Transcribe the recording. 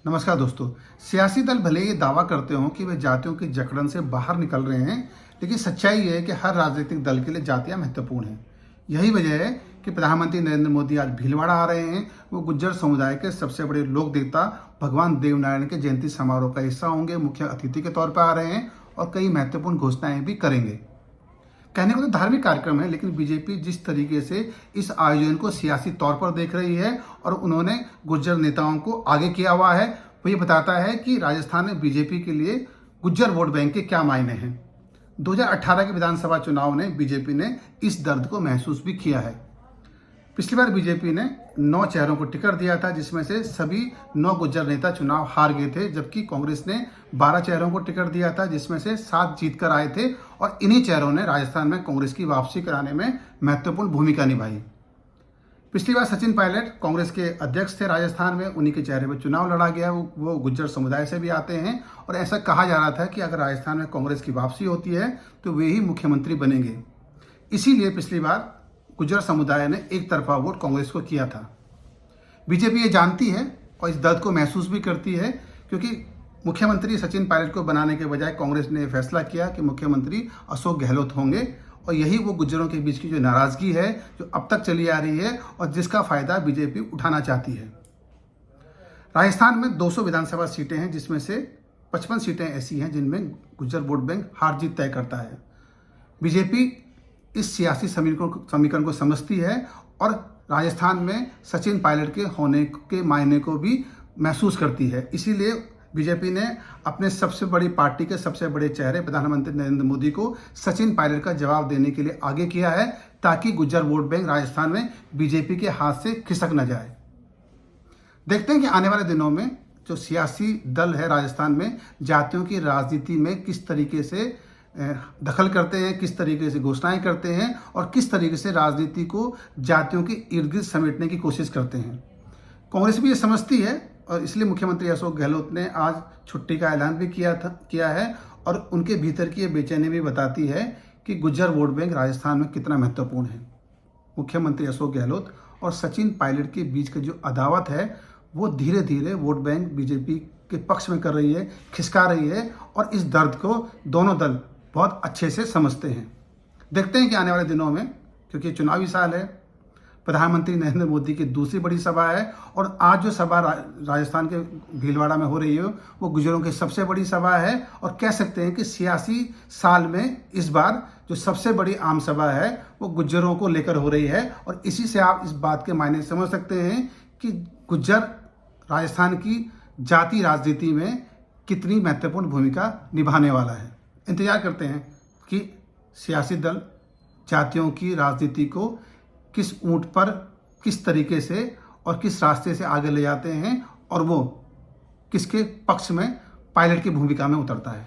नमस्कार दोस्तों। सियासी दल भले ये दावा करते हों कि वे जातियों की जकड़न से बाहर निकल रहे हैं, लेकिन सच्चाई ये है कि हर राजनीतिक दल के लिए जातियां महत्वपूर्ण हैं। यही वजह है कि प्रधानमंत्री नरेंद्र मोदी आज भीलवाड़ा आ रहे हैं। वो गुज्जर समुदाय के सबसे बड़े लोक देवता भगवान देवनारायण के जयंती समारोह का हिस्सा होंगे, मुख्य अतिथि के तौर पर आ रहे हैं और कई महत्वपूर्ण घोषणाएं भी करेंगे। कहने को तो धार्मिक कार्यक्रम है, लेकिन बीजेपी जिस तरीके से इस आयोजन को सियासी तौर पर देख रही है और उन्होंने गुज्जर नेताओं को आगे किया हुआ है, वो ये बताता है कि राजस्थान में बीजेपी के लिए गुज्जर वोट बैंक के क्या मायने हैं। 2018 के विधानसभा चुनाव ने बीजेपी ने इस दर्द को महसूस भी किया है। पिछली बार बीजेपी ने 9 चेहरों को टिकट दिया था, जिसमें से सभी 9 गुज्जर नेता चुनाव हार गए थे, जबकि कांग्रेस ने 12 चेहरों को टिकट दिया था, जिसमें से 7 जीत कर आए थे और इन्हीं चेहरों ने राजस्थान में कांग्रेस की वापसी कराने में महत्वपूर्ण भूमिका निभाई। पिछली बार सचिन पायलट कांग्रेस के अध्यक्ष थे राजस्थान में, उन्हीं के चेहरे पर चुनाव लड़ा गया। वो गुज्जर समुदाय से भी आते हैं और ऐसा कहा जा रहा था कि अगर राजस्थान में कांग्रेस की वापसी होती है तो वे ही मुख्यमंत्री बनेंगे। इसीलिए पिछली बार गुज्जर समुदाय ने एक तरफा वोट कांग्रेस को किया था। बीजेपी ये जानती है और इस दर्द को महसूस भी करती है, क्योंकि मुख्यमंत्री सचिन पायलट को बनाने के बजाय कांग्रेस ने फैसला किया कि मुख्यमंत्री अशोक गहलोत होंगे। और यही वो गुज्जरों के बीच की जो नाराजगी है, जो अब तक चली आ रही है और जिसका फायदा बीजेपी उठाना चाहती है। राजस्थान में 200 विधानसभा सीटें हैं, जिसमें से 55 सीटें ऐसी हैं जिनमें गुज्जर वोट बैंक हार जीत तय करता है। बीजेपी इस सियासी समीकरण को समझती है और राजस्थान में सचिन पायलट के होने के मायने को भी महसूस करती है। इसीलिए बीजेपी ने अपने सबसे बड़ी पार्टी के सबसे बड़े चेहरे प्रधानमंत्री नरेंद्र मोदी को सचिन पायलट का जवाब देने के लिए आगे किया है, ताकि गुज्जर वोट बैंक राजस्थान में बीजेपी के हाथ से खिसक न जाए। देखते हैं कि आने वाले दिनों में जो सियासी दल है राजस्थान में जातियों की राजनीति में किस तरीके से दखल करते हैं, किस तरीके से घोषणाएं करते हैं और किस तरीके से राजनीति को जातियों के इर्द गिर्द समेटने की कोशिश करते हैं। कांग्रेस भी ये समझती है और इसलिए मुख्यमंत्री अशोक गहलोत ने आज छुट्टी का ऐलान भी किया है और उनके भीतर की ये बेचैनी भी बताती है कि गुज्जर वोट बैंक राजस्थान में कितना महत्वपूर्ण है। मुख्यमंत्री अशोक गहलोत और सचिन पायलट के बीच की जो अदावत है, वो धीरे धीरे वोट बैंक बीजेपी के पक्ष में कर रही है, खिसका रही है और इस दर्द को दोनों दल बहुत अच्छे से समझते हैं। देखते हैं कि आने वाले दिनों में, क्योंकि चुनावी साल है, प्रधानमंत्री नरेंद्र मोदी की दूसरी बड़ी सभा है और आज जो सभा राजस्थान के भीलवाड़ा में हो रही है वो गुज्जरों की सबसे बड़ी सभा है और कह सकते हैं कि सियासी साल में इस बार जो सबसे बड़ी आम सभा है वो गुज्जरों को लेकर हो रही है। और इसी से आप इस बात के मायने समझ सकते हैं कि गुज्जर राजस्थान की जाति राजनीति में कितनी महत्वपूर्ण भूमिका निभाने वाला है। इंतजार करते हैं कि सियासी दल जातियों की राजनीति को किस ऊंट पर, किस तरीके से और किस रास्ते से आगे ले जाते हैं और वो किसके पक्ष में पायलट की भूमिका में उतरता है।